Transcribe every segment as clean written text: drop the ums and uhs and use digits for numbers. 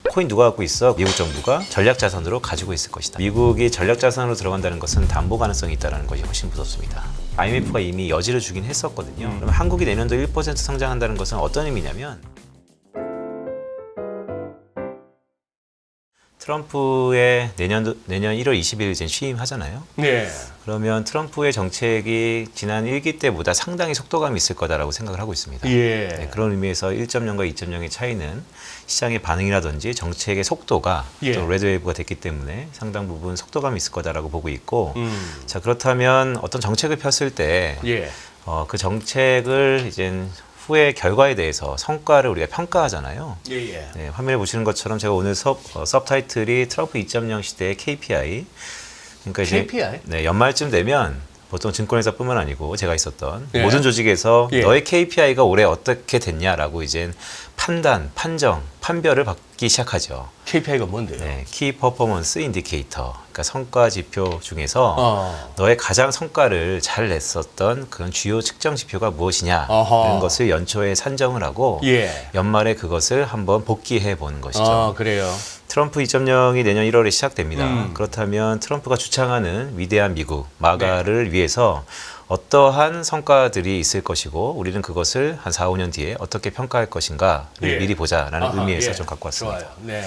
코인 누가 갖고 있어? 미국 정부가 전략자산으로 가지고 있을 것이다. 미국이 전략자산으로 들어간다는 것은 담보 가능성이 있다는 것이 훨씬 무섭습니다. IMF가 이미 여지를 주긴 했었거든요. 그럼 한국이 내년도 1% 성장한다는 것은 어떤 의미냐면 트럼프의 내년 1월 20일 이제 취임하잖아요. 네. 그러면 트럼프의 정책이 지난 1기 때보다 상당히 속도감이 있을 거다라고 생각을 하고 있습니다. 예. 네, 그런 의미에서 1.0과 2.0의 차이는 시장의 반응이라든지 정책의 속도가 예. 또 레드웨이브가 됐기 때문에 상당 부분 속도감이 있을 거다라고 보고 있고 자 그렇다면 어떤 정책을 폈을 때 예. 그 정책을 이제 후의 결과에 대해서 성과를 우리가 평가하잖아요. 예. 네, 화면에 보시는 것처럼 제가 오늘 서브타이틀이 트럼프 2.0 시대의 KPI. 그러니까 이제 KPI? 네, 연말쯤 되면 보통 증권회사뿐만 아니고 제가 있었던 예. 모든 조직에서 예. 너의 KPI가 올해 어떻게 됐냐라고 이제 판단, 판정, 판별을 받기 시작하죠. KPI가 뭔데요? 네, 키 퍼포먼스 인디케이터. 그러니까 성과 지표 중에서 너의 가장 성과를 잘 냈었던 그런 주요 측정 지표가 무엇이냐 이런 것을 연초에 산정을 하고 예. 연말에 그것을 한번 복귀해 보는 것이죠. 그래요. 트럼프 2.0이 내년 1월에 시작됩니다. 그렇다면 트럼프가 주창하는 위대한 미국, 마가를 위해서 어떠한 성과들이 있을 것이고 우리는 그것을 한 4, 5년 뒤에 어떻게 평가할 것인가를 예. 미리 보자라는 의미에서 좀 갖고 왔습니다. 좋아요. 네.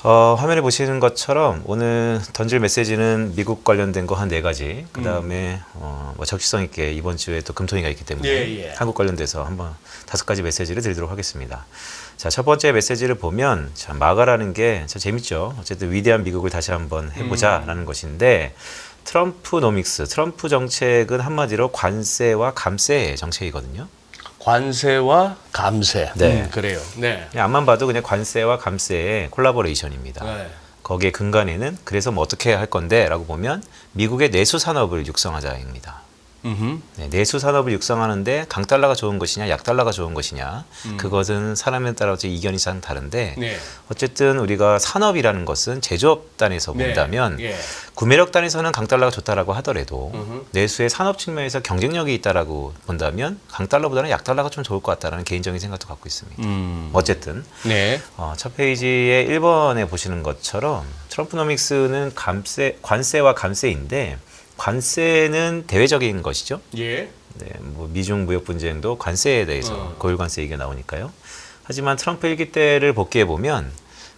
화면에 보시는 것처럼 오늘 던질 메시지는 미국 관련된 거 한 4가지. 그 다음에 뭐 적시성 있게 이번 주에 또 금토니가 있기 때문에 예. 한국 관련돼서 한번 5가지 메시지를 드리도록 하겠습니다. 자, 첫 번째 메시지를 보면 참 마가라는 게 참 재밌죠. 어쨌든 위대한 미국을 다시 한번 해보자라는 것인데 트럼프노믹스, 트럼프 정책은 한마디로 관세와 감세의 정책이거든요. 관세와 감세. 네. 그래요. 네. 그냥 앞만 봐도 그냥 관세와 감세의 콜라보레이션입니다. 네. 거기에 근간에는 그래서 뭐 어떻게 할 건데 라고 보면 미국의 내수 산업을 육성하자입니다. 네, 내수 산업을 육성하는데 강달러가 좋은 것이냐 약달러가 좋은 것이냐 그것은 사람에 따라서 이견이 참 다른데 네. 어쨌든 우리가 산업이라는 것은 제조업 단에서 네. 본다면 예. 구매력 단에서는 강달러가 좋다라고 하더라도 내수의 산업 측면에서 경쟁력이 있다라고 본다면 강달러보다는 약달러가 좀 좋을 것 같다라는 개인적인 생각도 갖고 있습니다. 어쨌든 네. 첫 페이지에 1번에 보시는 것처럼 트럼프노믹스는 관세와 감세인데 관세는 대외적인 것이죠. 예. 네, 뭐 미중 무역 분쟁도 관세에 대해서 고율 관세 얘기가 나오니까요. 하지만 트럼프 1기 때를 복귀해 보면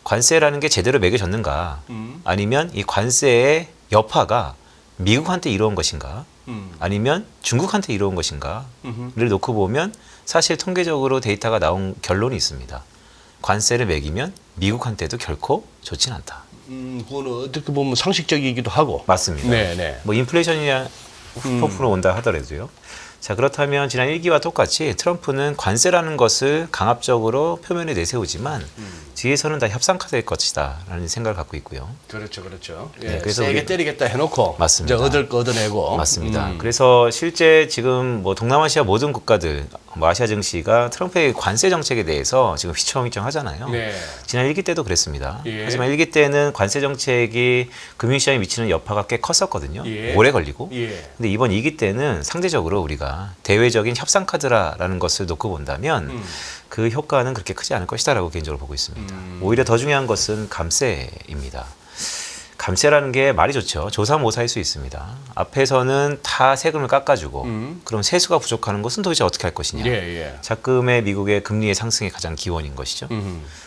관세라는 게 제대로 매겨졌는가, 아니면 이 관세의 여파가 미국한테 이루어온 것인가, 아니면 중국한테 이루어온 것인가를 놓고 보면 사실 통계적으로 데이터가 나온 결론이 있습니다. 관세를 매기면 미국한테도 결코 좋진 않다. 그거는 어떻게 보면 상식적이기도 하고. 맞습니다. 네. 뭐 인플레이션이야 후폭풍으로 온다 하더라도요. 자 그렇다면 지난 1기와 똑같이 트럼프는 관세라는 것을 강압적으로 표면에 내세우지만 뒤에서는 다 협상카드일 것이다 라는 생각을 갖고 있고요. 그렇죠. 예. 네, 그래서 세게 우리- 때리겠다 해놓고 맞습니다. 이제 얻을 거 얻어내고. 맞습니다. 그래서 실제 지금 뭐 동남아시아 모든 국가들, 뭐 아시아 증시가 트럼프의 관세 정책에 대해서 지금 휘청휘청 하잖아요. 네. 지난 1기 때도 그랬습니다. 예. 하지만 1기 때는 관세 정책이 금융시장에 미치는 여파가 꽤 컸었거든요. 예. 오래 걸리고. 예. 근데 이번 2기 때는 상대적으로 우리가 대외적인 협상 카드라는 것을 놓고 본다면 그 효과는 그렇게 크지 않을 것이다라고 개인적으로 보고 있습니다. 오히려 더 중요한 것은 감세입니다. 감세라는 게 말이 좋죠. 조사모사일 수 있습니다. 앞에서는 다 세금을 깎아주고 그럼 세수가 부족하는 것은 도대체 어떻게 할 것이냐. 예. 자금의 미국의 금리의 상승의 가장 기원인 것이죠.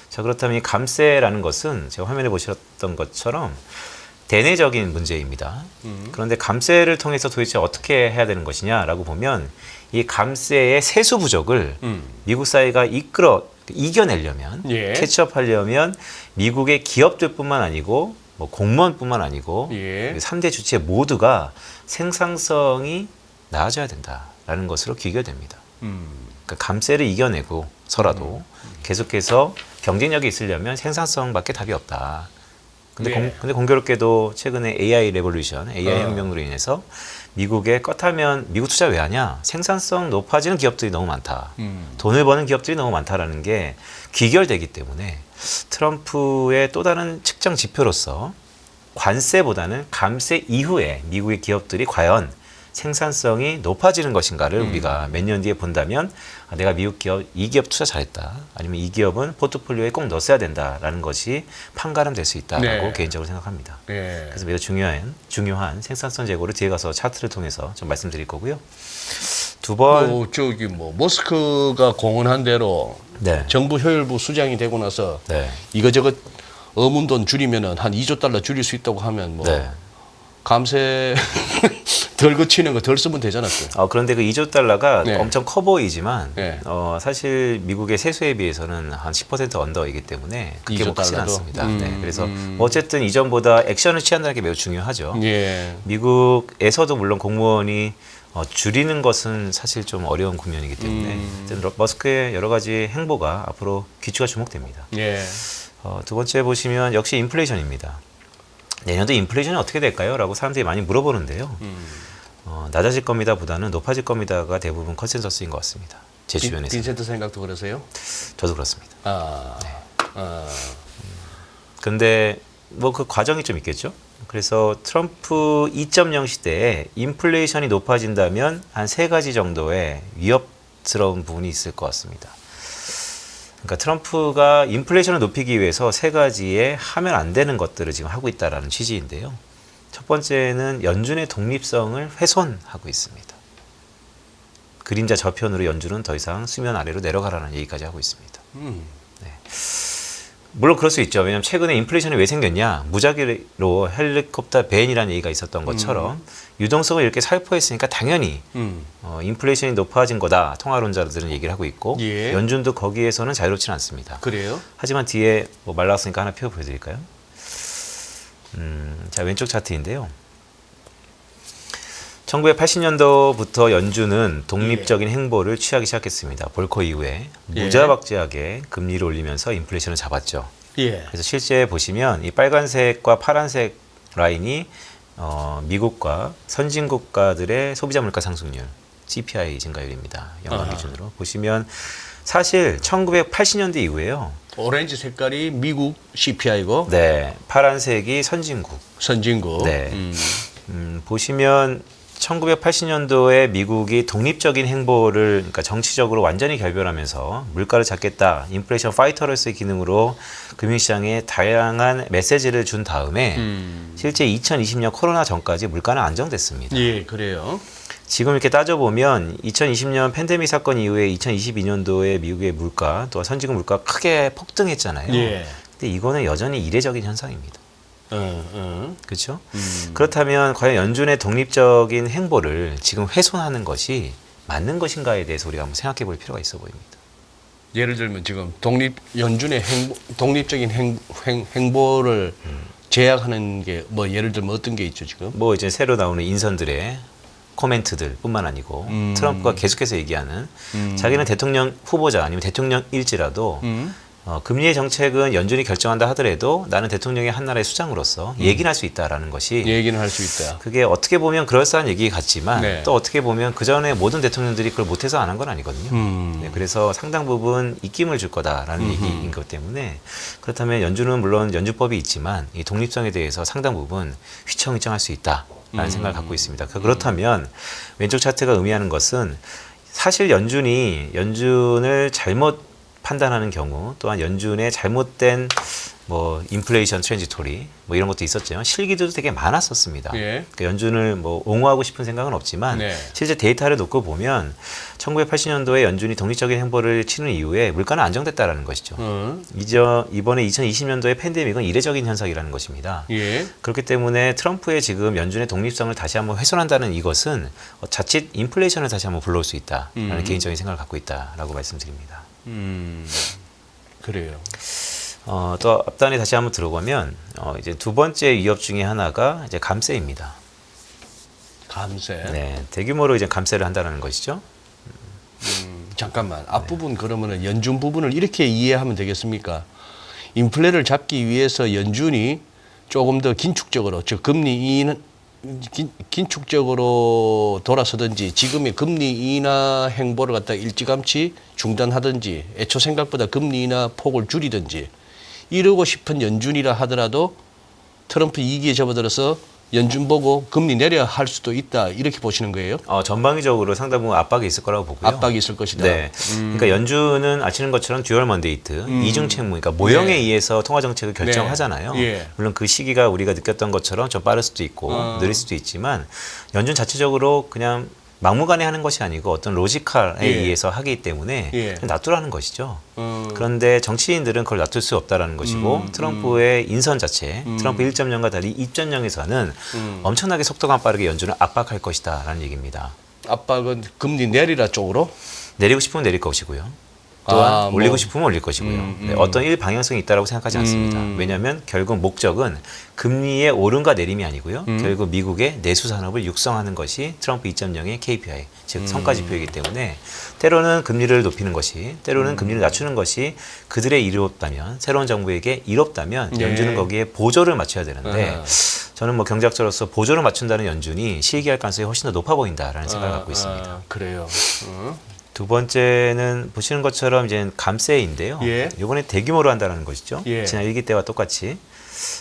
자 그렇다면 이 감세라는 것은 제가 화면에 보셨던 것처럼 대내적인 문제입니다. 그런데 감세를 통해서 도대체 어떻게 해야 되는 것이냐라고 보면 이 감세의 세수 부족을 미국 사회가 이겨내려면 예. 캐치업하려면 미국의 기업들뿐만 아니고 뭐 공무원뿐만 아니고 예. 3대 주체 모두가 생산성이 나아져야 된다라는 것으로 귀결됩니다. 그러니까 감세를 이겨내고서라도 계속해서 경쟁력이 있으려면 생산성밖에 답이 없다. 근데, 네. 근데 공교롭게도 최근에 AI 레볼루션, AI 혁명으로 인해서 미국에 껏하면 미국 투자 왜 하냐? 생산성 높아지는 기업들이 너무 많다. 돈을 버는 기업들이 너무 많다라는 게 귀결되기 때문에 트럼프의 또 다른 측정 지표로서 관세보다는 감세 이후에 미국의 기업들이 과연 생산성이 높아지는 것인가를 우리가 몇 년 뒤에 본다면 내가 미국 기업, 이 기업 투자 잘했다. 아니면 이 기업은 포트폴리오에 꼭 넣었어야 된다라는 것이 판가름 될 수 있다라고 네. 개인적으로 생각합니다. 예. 그래서 매우 중요한 생산성 제고를 뒤에 가서 차트를 통해서 좀 말씀드릴 거고요. 두 번, 저기 뭐 머스크가 공언한 대로 네. 정부 효율부 수장이 되고 나서 네. 이거저것 어문 돈 줄이면은 한 2조 달러 줄일 수 있다고 하면 뭐 네. 감세 덜 거치는 거 덜 쓰면 되잖아. 그런데 그 2조 달러가 네. 엄청 커 보이지만 네. 사실 미국의 세수에 비해서는 한 10% 언더이기 때문에 그렇게 2조 뭐 크진 달러도? 않습니다. 네. 그래서 어쨌든 이전보다 액션을 취한다는 게 매우 중요하죠. 예. 미국에서도 물론 공무원이 줄이는 것은 사실 좀 어려운 국면이기 때문에 어쨌든 머스크의 여러 가지 행보가 앞으로 귀추가 주목됩니다. 예. 두 번째 보시면 역시 인플레이션입니다. 내년도 인플레이션이 어떻게 될까요? 라고 사람들이 많이 물어보는데요. 낮아질 겁니다 보다는 높아질 겁니다가 대부분 컨센서스인 것 같습니다. 제 주변에서. 빈센트 생각도 그러세요? 저도 그렇습니다. 아. 근데 뭐 그 과정이 좀 있겠죠. 그래서 트럼프 2.0 시대에 인플레이션이 높아진다면 한 세 가지 정도의 위협스러운 부분이 있을 것 같습니다. 그러니까 트럼프가 인플레이션을 높이기 위해서 세 가지의 하면 안 되는 것들을 지금 하고 있다라는 취지인데요. 첫 번째는 연준의 독립성을 훼손하고 있습니다. 그림자 저편으로 연준은 더 이상 수면 아래로 내려가라는 얘기까지 하고 있습니다. 네. 물론 그럴 수 있죠. 왜냐하면 최근에 인플레이션이 왜 생겼냐. 무작위로 헬리콥터 밴이라는 얘기가 있었던 것처럼 유동성을 이렇게 살포했으니까 당연히 인플레이션이 높아진 거다. 통화론자들은 얘기를 하고 있고 예. 연준도 거기에서는 자유롭지는 않습니다. 그래요? 하지만 뒤에 뭐 말라왔으니까 하나 펴 보여드릴까요? 자, 왼쪽 차트인데요. 1980년도부터 연준은 독립적인 행보를 취하기 시작했습니다. 볼커 이후에 무자박지하게 금리를 올리면서 인플레이션을 잡았죠. 예. 그래서 실제 보시면 이 빨간색과 파란색 라인이 미국과 선진 국가들의 소비자 물가 상승률 CPI 증가율입니다. 연간 기준으로 보시면 사실 1980년대 이후에요. 오렌지 색깔이 미국 CPI고 네, 파란색이 선진국. 선진국. 네. 보시면 1980년도에 미국이 독립적인 행보를 그러니까 정치적으로 완전히 결별하면서 물가를 잡겠다, 인플레이션 파이터로서의 기능으로 금융시장에 다양한 메시지를 준 다음에 실제 2020년 코로나 전까지 물가는 안정됐습니다. 예, 그래요. 지금 이렇게 따져보면 2020년 팬데믹 사건 이후에 2022년도에 미국의 물가, 또 선진국 물가 크게 폭등했잖아요. 예. 근데 이거는 여전히 이례적인 현상입니다. 그렇죠? 그렇다면 과연 연준의 독립적인 행보를 지금 훼손하는 것이 맞는 것인가에 대해서 우리가 한번 생각해 볼 필요가 있어 보입니다. 예를 들면 지금 연준의 독립적인 행보를 제약하는 게 뭐 예를 들면 어떤 게 있죠 지금? 뭐 이제 새로 나오는 인선들의 코멘트들뿐만 아니고 트럼프가 계속해서 얘기하는 자기는 대통령 후보자 아니면 대통령일지라도 금리의 정책은 연준이 결정한다 하더라도 나는 대통령의 한 나라의 수장으로서 얘기는 할 수 있다라는 것이 얘기는 할 수 있다. 그게 어떻게 보면 그럴싸한 얘기 같지만 네. 또 어떻게 보면 그 전에 모든 대통령들이 그걸 못해서 안 한 건 아니거든요. 네, 그래서 상당 부분 입김을 줄 거다라는 얘기인 것 때문에 그렇다면 연준은 물론 연준법이 있지만 이 독립성에 대해서 상당 부분 휘청휘청할 수 있다라는 생각을 갖고 있습니다. 그렇다면 왼쪽 차트가 의미하는 것은 사실 연준을 잘못 판단하는 경우 또한 연준의 잘못된 뭐 인플레이션 트랜지토리 뭐 이런 것도 있었죠. 실기도 되게 많았었습니다. 예. 그러니까 연준을 뭐 옹호하고 싶은 생각은 없지만 네. 실제 데이터를 놓고 보면 1980년도에 연준이 독립적인 행보를 치는 이후에 물가는 안정됐다라는 것이죠. 이번에 2020년도의 팬데믹은 이례적인 현상이라는 것입니다. 예. 그렇기 때문에 트럼프의 지금 연준의 독립성을 다시 한번 훼손한다는 이것은 자칫 인플레이션을 다시 한번 불러올 수 있다라는 개인적인 생각을 갖고 있다라고 말씀드립니다. 그래요. 또 앞단에 다시 한번 들어보면 이제 두 번째 위협 중에 하나가 이제 감세입니다. 감세. 네, 대규모로 이제 감세를 한다는 것이죠. 잠깐만. 앞부분 그러면은 연준 부분을 이렇게 이해하면 되겠습니까? 인플레를 잡기 위해서 연준이 조금 더 긴축적으로, 즉 금리 인하 긴축적으로 돌아서든지 지금의 금리 인하 행보를 갖다 일찌감치 중단하든지 애초 생각보다 금리 인하 폭을 줄이든지 이러고 싶은 연준이라 하더라도 트럼프 2기에 접어들어서 연준 보고 금리 내려 할 수도 있다 이렇게 보시는 거예요? 전방위적으로 상당 부분 압박이 있을 거라고 보고요. 압박이 있을 것이다. 네. 그러니까 연준은 아시는 것처럼 듀얼 먼데이트, 이중 채무, 그러니까 모형에 네. 의해서 통화 정책을 결정하잖아요. 예. 물론 그 시기가 우리가 느꼈던 것처럼 좀 빠를 수도 있고 느릴 수도 있지만 연준 자체적으로 그냥 막무가내 하는 것이 아니고 어떤 로지컬에 예. 의해서 하기 때문에 예. 그냥 놔두라는 것이죠. 그런데 정치인들은 그걸 놔둘 수 없다라는 것이고 트럼프의 인선 자체, 트럼프 1.0과 달리 2.0에서는 엄청나게 속도가 빠르게 연준을 압박할 것이다라는 얘기입니다. 압박은 금리 내리라 쪽으로? 내리고 싶으면 내릴 것이고요. 또한 뭐. 올리고 싶으면 올릴 것이고요. 네, 어떤 일 방향성이 있다고 생각하지 않습니다. 왜냐하면 결국 목적은 금리의 오름과 내림이 아니고요. 결국 미국의 내수 산업을 육성하는 것이 트럼프 2.0의 KPI, 즉 성과 지표이기 때문에 때로는 금리를 높이는 것이, 때로는 금리를 낮추는 것이 그들의 이롭다면, 새로운 정부에게 이롭다면 예. 연준은 거기에 보조를 맞춰야 되는데 저는 뭐 경제학자로서 보조를 맞춘다는 연준이 실기할 가능성이 훨씬 더 높아 보인다라는 생각을 갖고 있습니다. 그래요. 두 번째는 보시는 것처럼 이제 감세인데요. 예. 이번에 대규모로 한다는 것이죠. 예. 지난 1기 때와 똑같이.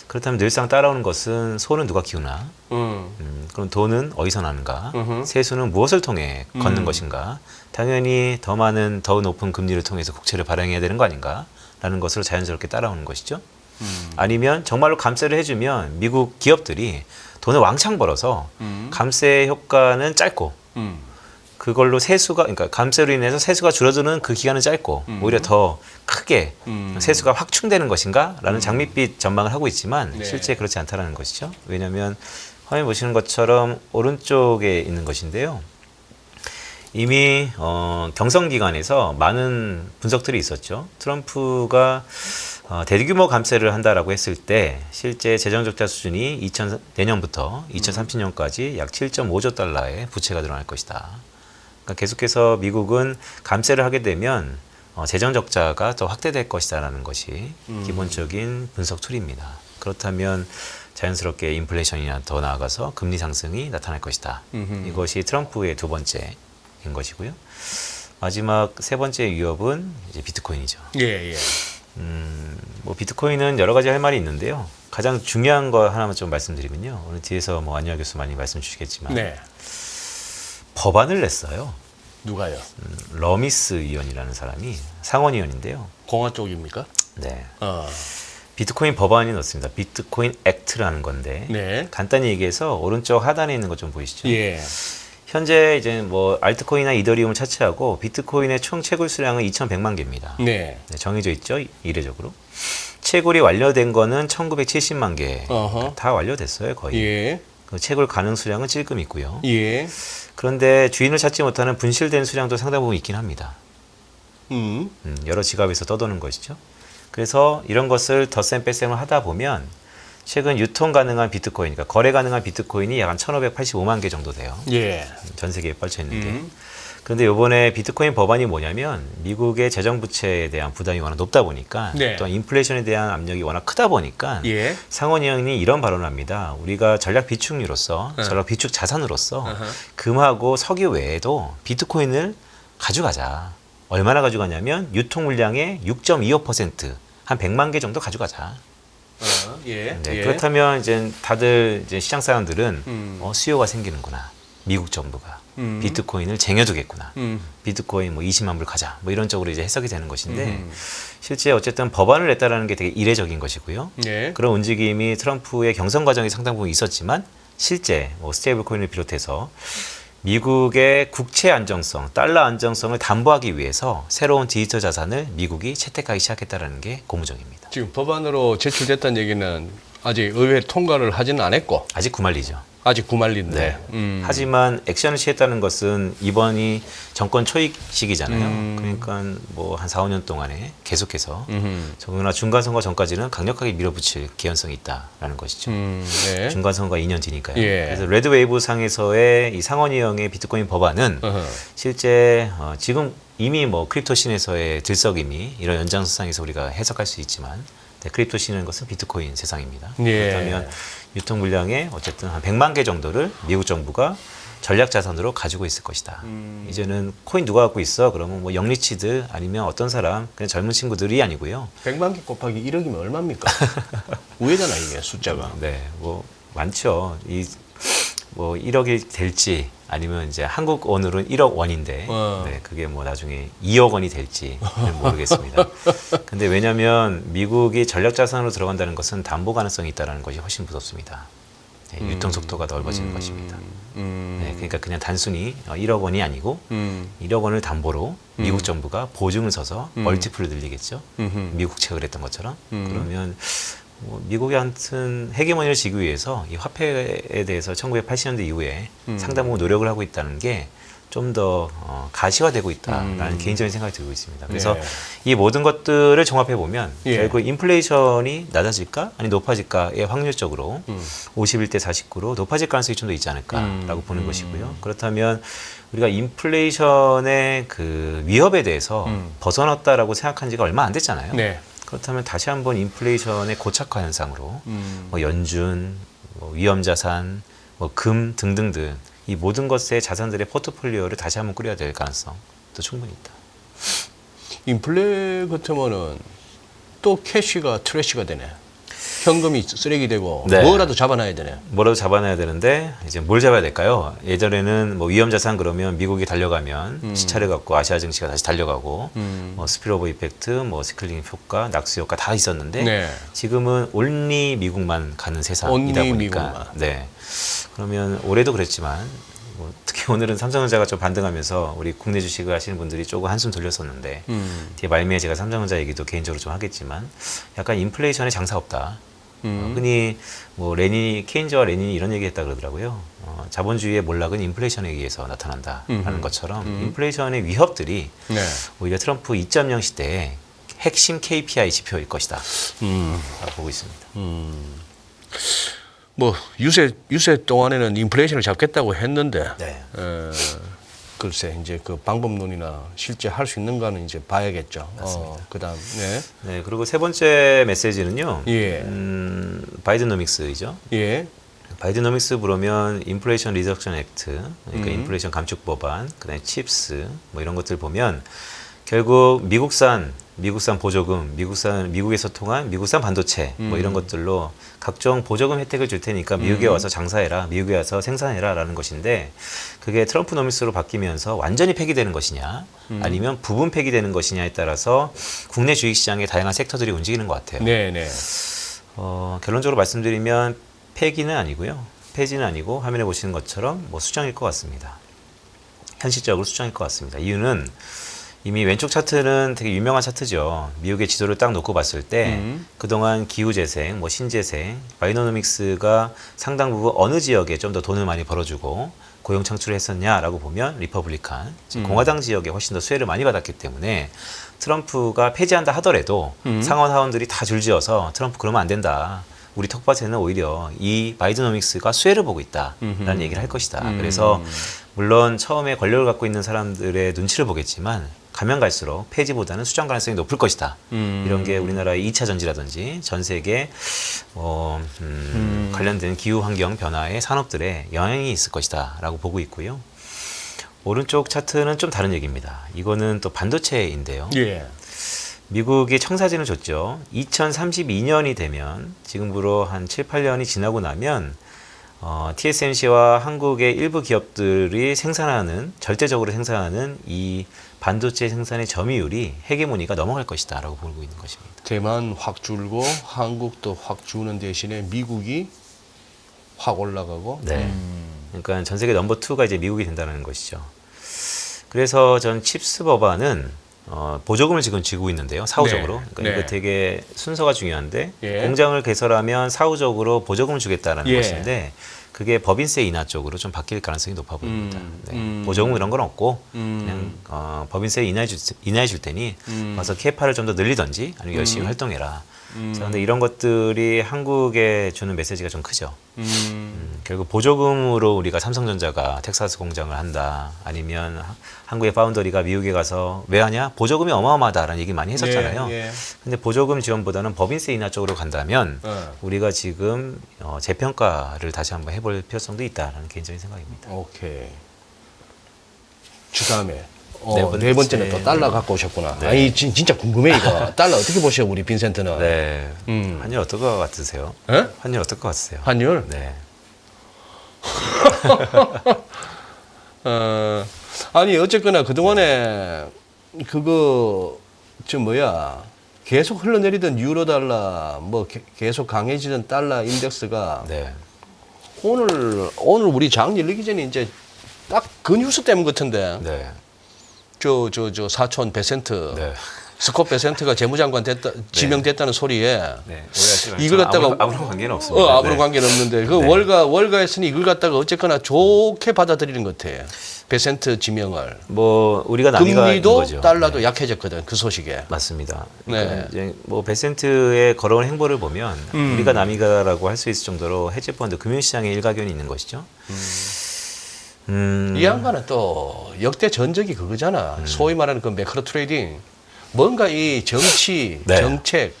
그렇다면 늘상 따라오는 것은 소는 누가 키우나? 그럼 돈은 어디서 나는가? 세수는 무엇을 통해 걷는 것인가? 당연히 더 많은 더 높은 금리를 통해서 국채를 발행해야 되는 거 아닌가? 라는 것으로 자연스럽게 따라오는 것이죠. 아니면 정말로 감세를 해주면 미국 기업들이 돈을 왕창 벌어서 감세 효과는 짧고 그걸로 세수가, 그러니까 감세로 인해서 세수가 줄어드는 그 기간은 짧고 오히려 더 크게 세수가 확충되는 것인가라는 장밋빛 전망을 하고 있지만 네. 실제 그렇지 않다라는 것이죠. 왜냐하면 화면 보시는 것처럼 오른쪽에 있는 것인데요. 이미 경선 기간에서 많은 분석들이 있었죠. 트럼프가 대규모 감세를 한다라고 했을 때 실제 재정적자 수준이 내년부터 2030년까지 약 7.5조 달러의 부채가 늘어날 것이다. 그러니까 계속해서 미국은 감세를 하게 되면 재정 적자가 더 확대될 것이다라는 것이 기본적인 분석 툴입니다. 그렇다면 자연스럽게 인플레이션이나 더 나아가서 금리 상승이 나타날 것이다. 이것이 트럼프의 두 번째인 것이고요. 마지막 세 번째 위협은 이제 비트코인이죠. 예. 뭐 비트코인은 여러 가지 할 말이 있는데요. 가장 중요한 거 하나만 좀 말씀드리면요. 오늘 뒤에서 뭐 안유아 교수 많이 말씀 주시겠지만 네. 법안을 냈어요. 누가요? 러미스 의원이라는 사람이 상원의원인데요. 공화 쪽입니까? 네. 어. 비트코인 법안이 넣습니다. 비트코인 액트라는 건데 네. 간단히 얘기해서 오른쪽 하단에 있는 것 좀 보이시죠? 예. 현재 이제 뭐 알트코인이나 이더리움을 차치하고 비트코인의 총 채굴 수량은 2,100만 개입니다. 네. 네, 정해져 있죠. 이례적으로. 채굴이 완료된 거는 1,970만 개. 어허. 다 완료됐어요, 거의. 예. 그 채굴 가능 수량은 찔끔 있고요. 예. 그런데 주인을 찾지 못하는 분실된 수량도 상당 부분 있긴 합니다. 음. 여러 지갑에서 떠도는 것이죠. 그래서 이런 것을 덧셈 뺄셈을 하다 보면 최근 유통 가능한 비트코인, 그러니까 거래 가능한 비트코인이 약 한 1,585만 개 정도 돼요. 예. 전 세계에 뻗쳐 있는데. 그런데 이번에 비트코인 법안이 뭐냐면 미국의 재정 부채에 대한 부담이 워낙 높다 보니까 네. 또 인플레이션에 대한 압력이 워낙 크다 보니까 예. 상원의원이 이런 발언을 합니다. 우리가 전략 비축류로서, 전략 비축 자산으로서 금하고 석유 외에도 비트코인을 가져가자. 얼마나 가져가냐면 유통 물량의 6.25%, 한 100만 개 정도 가져가자. 예. 네, 예. 그렇다면 이제 다들 이제 시장 사람들은 수요가 생기는구나. 미국 정부가 비트코인을 쟁여두겠구나. 비트코인 뭐 20만 불 가자. 뭐 이런 쪽으로 이제 해석이 되는 것인데 실제 어쨌든 법안을 냈다라는 게 되게 이례적인 것이고요. 예. 그런 움직임이 트럼프의 경선 과정이 상당 부분 있었지만 실제 뭐 스테이블 코인을 비롯해서 미국의 국채 안정성, 달러 안정성을 담보하기 위해서 새로운 디지털 자산을 미국이 채택하기 시작했다는 게 고무적입니다. 지금 법안으로 제출됐다는 얘기는 아직 의회 통과를 하지는 않았고 아직 구말리죠. 아직 구말린데. 네. 하지만 액션을 취했다는 것은 이번이 정권 초입 시기잖아요. 그러니까 뭐 한 4, 5년 동안에 계속해서 더구나 중간선거 전까지는 강력하게 밀어붙일 개연성이 있다라는 것이죠. 네. 중간선거가 2년 뒤니까요. 예. 그래서 레드웨이브 상에서의 이 상원의형의 비트코인 법안은 실제 지금 이미 뭐 크립토신에서의 들썩임이 이런 연장선상에서 우리가 해석할 수 있지만 네, 크립토신은 것은 비트코인 세상입니다. 예. 그렇다면 유통 물량의 어쨌든 한 100만 개 정도를 미국 정부가 전략 자산으로 가지고 있을 것이다. 이제는 코인 누가 갖고 있어? 그러면 뭐 영리치들 아니면 어떤 사람 그냥 젊은 친구들이 아니고요. 100만 개 곱하기 1억이면 얼마입니까? 우회잖아 이게 숫자가. 네, 뭐 많죠. 뭐 1억이 될지 아니면 이제 한국 원으로는 1억 원인데 네, 그게 뭐 나중에 2억 원이 될지는 모르겠습니다. 근데 왜냐하면 미국이 전략 자산으로 들어간다는 것은 담보 가능성이 있다는 것이 훨씬 무섭습니다. 네, 유통 속도가 넓어지는 것입니다. 네, 그러니까 그냥 단순히 1억 원이 아니고 1억 원을 담보로 미국 정부가 보증을 서서 멀티플을 늘리겠죠. 미국채가 그랬던 것처럼. 그러면 뭐 미국이 아무튼 헤게모니를 지기 위해서 이 화폐에 대해서 1980년대 이후에 상당 부분 노력을 하고 있다는 게 좀 더 가시화되고 있다라는 개인적인 생각이 들고 있습니다. 그래서 이 모든 것들을 종합해 보면 결국 인플레이션이 낮아질까 아니 높아질까의 확률적으로 51대 49로 높아질 가능성이 좀 더 있지 않을까라고 보는 것이고요. 그렇다면 우리가 인플레이션의 그 위협에 대해서 벗어났다라고 생각한 지가 얼마 안 됐잖아요. 네. 그렇다면 다시 한번 인플레이션의 고착화 현상으로 뭐 연준, 뭐 위험자산, 뭐 금 등등등 이 모든 것의 자산들의 포트폴리오를 다시 한번 꾸려야 될 가능성도 충분히 있다. 인플레 같으면은 또 캐시가 트래시가 되네. 현금이 쓰레기 되고 네. 뭐라도 잡아놔야 되네. 뭐라도 잡아내야 되는데 이제 뭘 잡아야 될까요? 예전에는 뭐 위험자산 그러면 미국이 달려가면 시차를 갖고 아시아 증시가 다시 달려가고 뭐 스피로버 이펙트, 뭐 스클링 효과, 낙수 효과 다 있었는데 네. 지금은 온리 미국만 가는 세상이다 온리 보니까 미국만. 네. 그러면 올해도 그랬지만 뭐 특히 오늘은 삼성전자가 좀 반등하면서 우리 국내 주식을 하시는 분들이 조금 한숨 돌렸었는데 뒤에 말미에 제가 삼성전자 얘기도 개인적으로 좀 하겠지만 약간 인플레이션에 장사 없다. 흔히 뭐 케인즈와 레닌이 이런 얘기했다 그러더라고요. 자본주의의 몰락은 인플레이션에 의해서 나타난다라는 것처럼 인플레이션의 위협들이 네. 오히려 트럼프 2.0 시대의 핵심 KPI 지표일 것이다. 라고 보고 있습니다. 뭐 유세 동안에는 인플레이션을 잡겠다고 했는데 네. 글쎄 이제 그 방법론이나 실제 할 수 있는가는 이제 봐야겠죠. 그다음 네. 네, 그리고 세 번째 메시지는요. 예. 바이드노믹스이죠. 예. 바이드노믹스 부르면 인플레이션 리덕션 액트, 그러니까 인플레이션 감축 법안, 그다음에 칩스 뭐 이런 것들 보면 결국 미국산 보조금, 미국에서 통한 미국산 반도체 뭐 이런 것들로 각종 보조금 혜택을 줄 테니까 미국에 와서 장사해라, 미국에 와서 생산해라라는 것인데 그게 트럼프 노믹스로 바뀌면서 완전히 폐기되는 것이냐, 아니면 부분 폐기되는 것이냐에 따라서 국내 주식시장의 다양한 섹터들이 움직이는 것 같아요. 네, 네. 결론적으로 말씀드리면 폐기는 아니고요, 폐지는 아니고 화면에 보시는 것처럼 뭐 수정일 것 같습니다. 현실적으로 수정일 것 같습니다. 이유는 이미 왼쪽 차트는 되게 유명한 차트죠. 미국의 지도를 딱 놓고 봤을 때 그동안 기후재생, 뭐 신재생, 바이노믹스가 상당 부분 어느 지역에 좀 더 돈을 많이 벌어주고 고용 창출을 했었냐라고 보면 리퍼블리칸, 공화당 지역에 훨씬 더 수혜를 많이 받았기 때문에 트럼프가 폐지한다 하더라도 상원 하원들이 다 줄지어서 트럼프 그러면 안 된다. 우리 턱밭에는 오히려 이 바이드노믹스가 수혜를 보고 있다라는 얘기를 할 것이다. 그래서 물론 처음에 권력을 갖고 있는 사람들의 눈치를 보겠지만 가면 갈수록 폐지보다는 수정 가능성이 높을 것이다. 이런 게 우리나라의 2차 전지라든지 전 세계 관련된 기후 환경 변화의 산업들에 영향이 있을 것이다 라고 보고 있고요. 오른쪽 차트는 좀 다른 얘기입니다. 이거는 또 반도체인데요. 예. 미국이 청사진을 줬죠. 2032년이 되면 지금부로 한 7, 8년이 지나고 나면 TSMC와 한국의 일부 기업들이 절대적으로 생산하는 이 반도체 생산의 점유율이 헤게모니가 넘어갈 것이다 라고 보고 있는 것입니다. 대만 확 줄고 한국도 확 주는 대신에 미국이 확 올라가고. 네. 그러니까 전 세계 넘버 2가 이제 미국이 된다는 것이죠. 그래서 전 칩스 법안은 보조금을 지금 쥐고 있는데요. 사후적으로. 네. 그러니까 이거 되게 순서가 중요한데 예. 공장을 개설하면 사후적으로 보조금을 주겠다라는 예. 것인데 그게 법인세 인하 쪽으로 좀 바뀔 가능성이 높아 보입니다. 네. 보조금 이런 건 없고 그냥 법인세 인하해 줄 테니 와서 케이파를 좀 더 늘리든지 아니면 열심히 활동해라. 그런데 이런 것들이 한국에 주는 메시지가 좀 크죠. 결국 보조금으로 우리가 삼성전자가 텍사스 공장을 한다. 아니면 한국의 파운더리가 미국에 가서 왜 하냐? 보조금이 어마어마하다라는 얘기 많이 했었잖아요. 예, 예. 근데 보조금 지원보다는 법인세 인하 쪽으로 간다면 우리가 지금 재평가를 다시 한번 해볼 필요성도 있다라는 개인적인 생각입니다. 오케이. 그다음에 네 번째는 또 달러 갖고 오셨구나. 네. 아니 진짜 궁금해 이거. 달러 어떻게 보셔 우리 빈센트는? 네. 환율 어떨 것 같으세요? 예? 환율 어떨 것 같으세요? 환율? 네. 아니 어쨌거나 그 동안에 그거 저 뭐야 계속 흘러내리던 유로 달러 뭐 계속 강해지던 달러 인덱스가 네. 오늘 우리 장 열리기 전에 이제 딱 그 뉴스 때문 같은데 네. 저 사촌 베센트 네. 스콧 베센트가 재무장관 됐다 지명됐다는 소리에 네. 오해하지 이걸 갖다가 아무런 관계는 없습니다. 아무런 네. 관계는 없는데 그 네. 월가했으니 이걸 갖다가 어쨌거나 좋게 받아들이는 것 같아. 베센트 지명을. 뭐 우리가 남이가 있는 금리도 거죠. 달러도 네. 약해졌거든 그 소식에. 맞습니다. 그러니까 네. 이제 뭐 베센트의 걸어온 행보를 보면 우리가 남이가라고 할 수 있을 정도로 헤지펀드 금융시장에 일가견이 있는 것이죠. 이 양반은 또 역대 전적이 그거잖아. 소위 말하는 그 매크로 트레이딩. 뭔가 이 정치, 네. 정책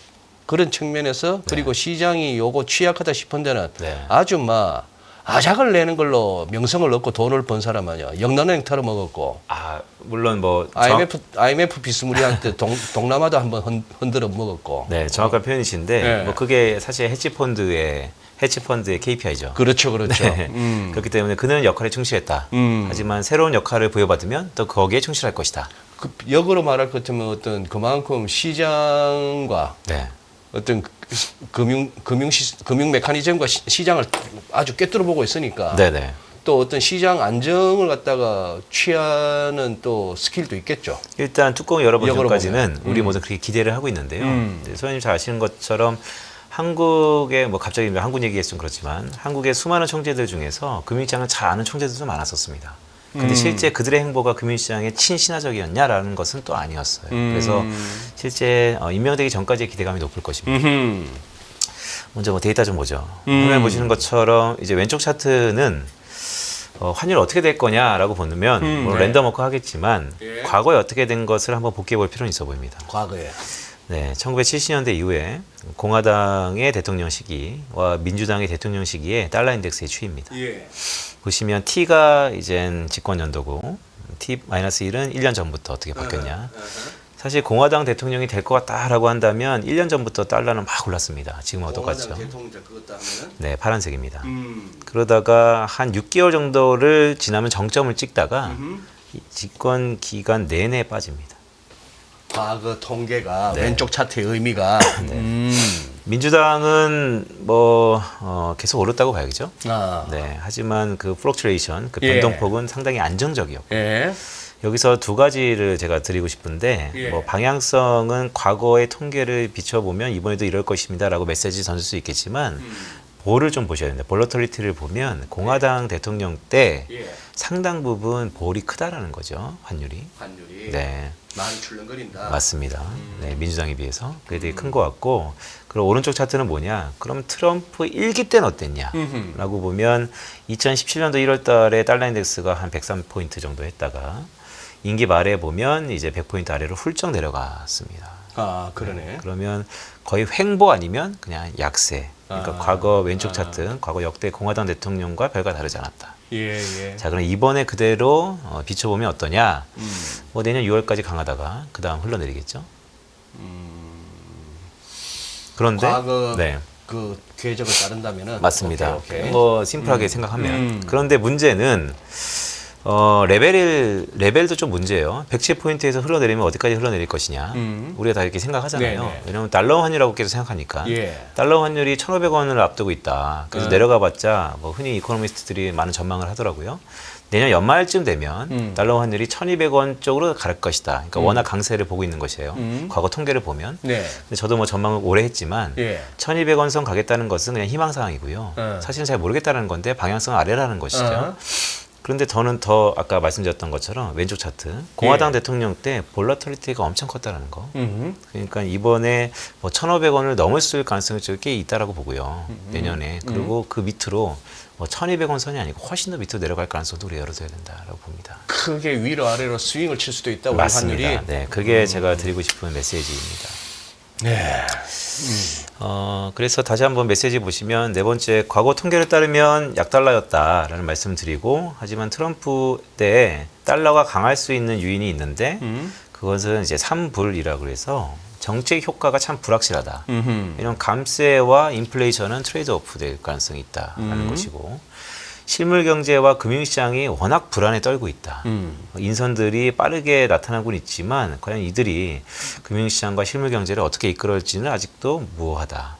그런 측면에서 그리고 시장이 요거 취약하다 싶은 데는 네. 아주 막 아작을 내는 걸로 명성을 얻고 돈을 번 사람 아니야. 영란행 털어먹었고. 아 물론 뭐 IMF 비스무리한 때 동남아도 한번 흔들어 먹었고. 네 정확한 표현이신데 네. 뭐 그게 사실 헤지펀드의 KPI죠. 그렇죠. 네. 그렇기 때문에 그는 역할에 충실했다. 하지만 새로운 역할을 부여받으면 또 거기에 충실할 것이다. 그 역으로 말할 것 같으면 어떤 그만큼 시장과 네. 어떤 금융 메커니즘과 시장을 아주 꿰뚫어 보고 있으니까 네네. 또 어떤 시장 안정을 갖다가 취하는 또 스킬도 있겠죠. 일단 뚜껑을 열어본 역으로 전까지는 우리 모두 그렇게 기대를 하고 있는데요. 네, 소장님 잘 아시는 것처럼 한국의 뭐 갑자기 한국 얘기했으면 그렇지만 한국의 수많은 총재들 중에서 금융시장을 잘 아는 총재들도 많았었습니다. 근데 실제 그들의 행보가 금융시장에 친신화적이었냐라는 것은 또 아니었어요. 그래서 실제 임명되기 전까지의 기대감이 높을 것입니다. 먼저 뭐 데이터 좀 보죠. 화면에 보시는 것처럼 이제 왼쪽 차트는 환율 어떻게 될 거냐라고 보면 뭐 네. 랜덤 워크 하겠지만 예. 과거에 어떻게 된 것을 한번 복귀해 볼 필요는 있어 보입니다. 과거에. 네, 1970년대 이후에 공화당의 대통령 시기와 민주당의 대통령 시기에 달러 인덱스의 추이입니다. 예. 보시면 T가 이젠 집권 연도고 T-1은 1년 전부터 어떻게 바뀌었냐. 사실 공화당 대통령이 될 것 같다라고 한다면 1년 전부터 달러는 막 올랐습니다. 지금과 똑같죠. 대통령 그것도 하면은. 네, 파란색입니다. 그러다가 한 6개월 정도를 지나면 정점을 찍다가 이 집권 기간 내내 빠집니다. 과거 통계가 네. 왼쪽 차트의 의미가. 민주당은 뭐 계속 오르다고 봐야겠죠. 아. 네, 하지만 그 플럭츄레이션, 그 예. 변동폭은 상당히 안정적이었고 예. 여기서 두 가지를 제가 드리고 싶은데 예. 뭐 방향성은 과거의 통계를 비춰보면 이번에도 이럴 것입니다라고 메시지 던질 수 있겠지만 볼을 좀 보셔야 됩니다. 볼러털리티를 보면 공화당 대통령 때 예. 상당 부분 볼이 크다라는 거죠. 환율이. 환율이 네. 많이 출렁거린다. 맞습니다. 네, 민주당에 비해서 그게 되게 큰 것 같고 그럼 오른쪽 차트는 뭐냐? 그럼 트럼프 1기 때는 어땠냐?라고 보면 2017년도 1월달에 달러 인덱스가 한 103포인트 정도 했다가 임기 말에 보면 이제 100포인트 아래로 훌쩍 내려갔습니다. 아 그러네. 그러면 거의 횡보 아니면 그냥 약세. 그러니까 과거 왼쪽 차트, 과거 역대 공화당 대통령과 별과 다르지 않았다. 예 예. 자, 그럼 이번에 그대로 비춰보면 어떠냐? 뭐 내년 6월까지 강하다가 그 다음 흘러내리겠죠. 그런데 과거 네, 그 궤적을 따른다면은 맞습니다. 오케이. 뭐 심플하게 생각하면 그런데 문제는 레벨도 좀 문제예요. 107포인트에서 흘러내리면 어디까지 흘러내릴 것이냐. 우리가 다 이렇게 생각하잖아요. 네네. 왜냐하면 달러 환율이라고 계속 생각하니까. 예. 달러 환율이 1,500원을 앞두고 있다. 그래서 내려가 봤자 뭐 흔히 이코노미스트들이 많은 전망을 하더라고요. 내년 연말쯤 되면 달러 환율이 1,200원 쪽으로 갈 것이다. 그러니까 워낙 강세를 보고 있는 것이에요. 과거 통계를 보면. 네. 근데 저도 뭐 전망을 오래 했지만 예. 1,200원 선 가겠다는 것은 그냥 희망사항이고요. 사실은 잘 모르겠다는 건데 방향성 아래라는 것이죠. 그런데 저는 더 아까 말씀드렸던 것처럼 왼쪽 차트 공화당 대통령 때 볼러털리티가 엄청 컸다는 거. 그러니까 이번에 뭐 1,500원을 넘을 가능성이 꽤 있다라고 보고요. 내년에. 그리고 그 밑으로 뭐 1,200원 선이 아니고 훨씬 더 밑으로 내려갈 가능성도 우리가 열어둬야 된다라고 봅니다. 크게 위로 아래로 스윙을 칠 수도 있다. 우리 맞습니다. 환율이. 네, 그게 제가 드리고 싶은 메시지입니다. 네. 그래서 다시 한번 메시지 보시면 네 번째, 과거 통계를 따르면 약달러였다라는 말씀을 드리고, 하지만 트럼프 때 달러가 강할 수 있는 요인이 있는데 그것은 이제 삼불이라고 해서 정책 효과가 참 불확실하다. 왜냐하면 감세와 인플레이션은 트레이드오프 될 가능성이 있다라는 것이고, 실물 경제와 금융시장이 워낙 불안에 떨고 있다. 인선들이 빠르게 나타나고는 있지만 과연 이들이 금융시장과 실물 경제를 어떻게 이끌어올지는 아직도 모호하다.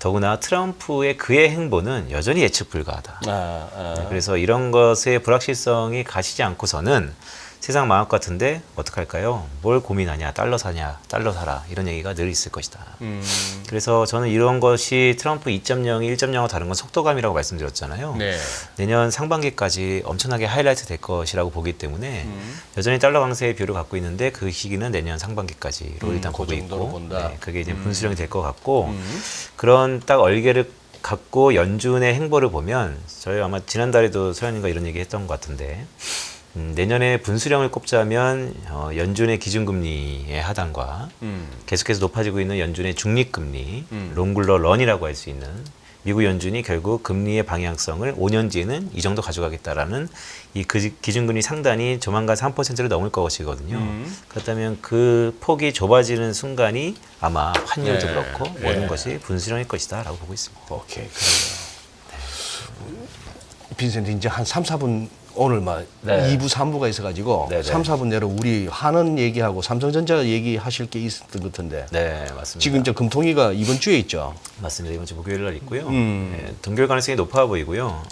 더구나 트럼프의 그의 행보는 여전히 예측 불가하다. 네, 그래서 이런 것의 불확실성이 가시지 않고서는 세상 망할 것 같은데 어떡할까요? 뭘 고민하냐? 달러 사냐? 달러 사라. 이런 얘기가 늘 있을 것이다. 그래서 저는 이런 것이 트럼프 2.0이 1.0과 다른 건 속도감이라고 말씀드렸잖아요. 네. 내년 상반기까지 엄청나게 하이라이트 될 것이라고 보기 때문에 여전히 달러 강세의 뷰를 갖고 있는데 그 시기는 내년 상반기까지로 일단 그 보고 정도로 있고, 본다. 네, 그게 이제 분수령이 될 것 같고, 그런 딱 얼개를 갖고 연준의 행보를 보면 저희 아마 지난달에도 서현님과 이런 얘기 했던 것 같은데, 내년에 분수령을 꼽자면 연준의 기준금리의 하단과 계속해서 높아지고 있는 연준의 중립금리, 롱글러 런이라고 할 수 있는 미국 연준이 결국 금리의 방향성을 5년 뒤에는 이 정도 가져가겠다라는 이 기준금리 상단이 조만간 3%를 넘을 것이거든요. 그렇다면 그 폭이 좁아지는 순간이 아마 환율도 그렇고 모든 것이 분수령일 것이다라고 보고 있습니다. 오케이, 그래요. 빈센트 이제 한 3, 4분 오늘 막 네. 2부, 3부가 있어가지고 네, 네. 3, 4분 내로 우리 한원 얘기하고 삼성전자 얘기하실 게 있었던 것 같은데 네, 맞습니다. 지금 이제 금통위가 이번 주에 있죠. 맞습니다. 이번 주 목요일 날 있고요. 네, 동결 가능성이 높아 보이고요.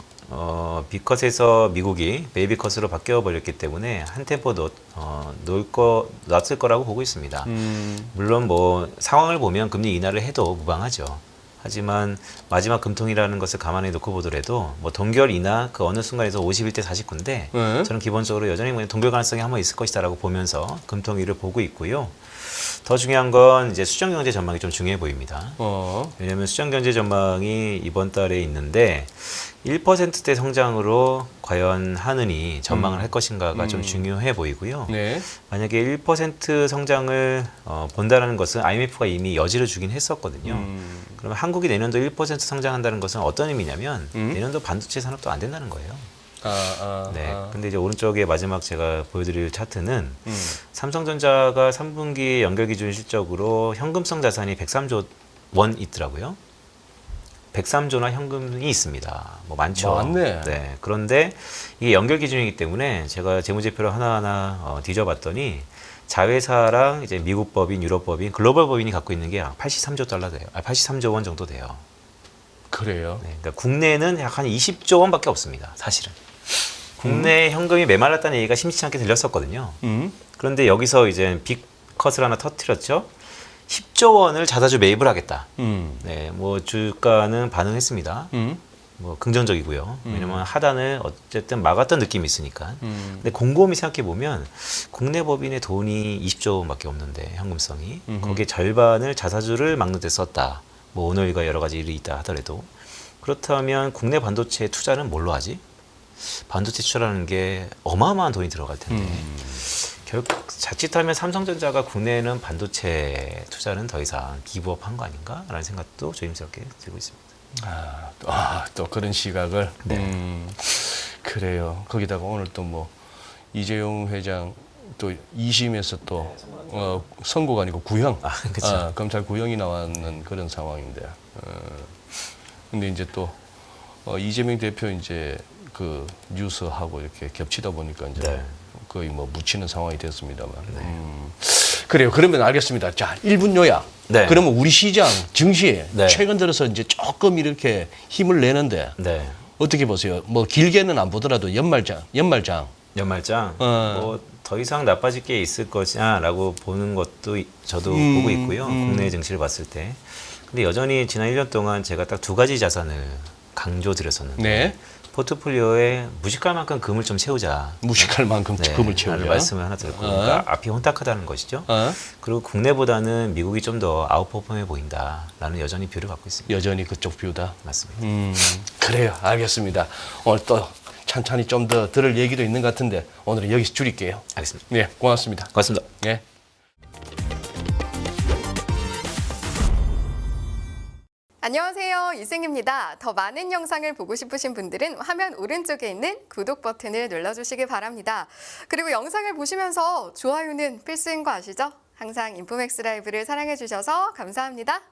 B컷에서 미국이 베이비컷으로 바뀌어 버렸기 때문에 한 템포 놨을 거라고 보고 있습니다. 물론 뭐 상황을 보면 금리 인하를 해도 무방하죠. 하지만 마지막 금통이라는 것을 감안해 놓고 보더라도 뭐 동결 인하 그 어느 순간에서 51대 49인데 저는 기본적으로 여전히 뭐 동결 가능성이 한번 있을 것이다라고 보면서 금통위를 보고 있고요. 더 중요한 건 이제 수정 경제 전망이 좀 중요해 보입니다. 왜냐하면 수정 경제 전망이 이번 달에 있는데 1%대 성장으로 과연 하느니 전망을 할 것인가가 좀 중요해 보이고요. 네. 만약에 1% 성장을 본다는 것은 IMF가 이미 여지를 주긴 했었거든요. 그러면 한국이 내년도 1% 성장한다는 것은 어떤 의미냐면 내년도 반도체 산업도 안 된다는 거예요. 네. 근데 이제 오른쪽에 마지막 제가 보여드릴 차트는 삼성전자가 3분기 연결 기준 실적으로 현금성 자산이 103조 원 있더라고요. 103조나 현금이 있습니다. 뭐 많죠. 많네. 네. 그런데 이게 연결 기준이기 때문에 제가 재무제표를 하나하나 뒤져봤더니 자회사랑 이제 미국 법인, 유럽 법인, 글로벌 법인이 갖고 있는 게 83조 달러 돼요. 83조 원 정도 돼요. 그래요. 네. 그러니까 국내는 약 한 20조 원밖에 없습니다. 사실은. 국내 현금이 메말랐다는 얘기가 심심치 않게 들렸었거든요. 그런데 여기서 이제 빅컷을 하나 터뜨렸죠. 10조 원을 자사주 매입을 하겠다. 네, 뭐 주가는 반응했습니다. 뭐 긍정적이고요. 왜냐면 하단을 어쨌든 막았던 느낌이 있으니까. 근데 곰곰이 생각해 보면 국내 법인의 돈이 20조 원밖에 없는데 현금성이 거기에 절반을 자사주를 막는 데 썼다. 뭐 오늘과 여러 가지 일이 있다 하더라도 그렇다면 국내 반도체 투자는 뭘로 하지? 반도체 투자라는 게 어마어마한 돈이 들어갈 텐데 결국 자칫하면 삼성전자가 국내에는 반도체 투자는 더 이상 기부업한 거 아닌가라는 생각도 조심스럽게 들고 있습니다. 또 그런 시각을. 네. 그래요. 거기다가 오늘 또 뭐 이재용 회장 또 2심에서 또 선고가 아니고 구형, 그쵸. 검찰 구형이 나왔는 그런 상황인데. 근데 이제 또 이재명 대표 이제 그 뉴스하고 이렇게 겹치다 보니까 이제 네. 거의 뭐 묻히는 상황이 됐습니다만. 그래요. 그러면 알겠습니다. 자, 1분 요약. 네. 그러면 우리 시장 증시 네. 최근 들어서 이제 조금 이렇게 힘을 내는데 네. 어떻게 보세요? 뭐 길게는 안 보더라도 연말장. 연말장 뭐 더 이상 나빠질 게 있을 것이냐라고 보는 것도 저도 보고 있고요. 국내 증시를 봤을 때. 근데 여전히 지난 1년 동안 제가 딱 두 가지 자산을 강조드렸었는데 네. 포트폴리오에 무식할 만큼 금을 좀 채우자. 무식할 만큼 금을 채우자. 라는 말씀을 하나 드렸고 그러니까 앞이 혼탁하다는 것이죠. 그리고 국내보다는 미국이 좀 더 아웃퍼폼해 보인다라는 여전히 뷰를 갖고 있습니다. 여전히 그쪽 뷰다. 맞습니다. 그래요. 알겠습니다. 오늘 또 찬찬히 좀 더 들을 얘기도 있는 것 같은데 오늘은 여기서 줄일게요. 알겠습니다. 네, 고맙습니다. 고맙습니다. 네. 안녕하세요. 이승입니다. 더 많은 영상을 보고 싶으신 분들은 화면 오른쪽에 있는 구독 버튼을 눌러주시기 바랍니다. 그리고 영상을 보시면서 좋아요는 필수인 거 아시죠? 항상 인포맥스 라이브를 사랑해주셔서 감사합니다.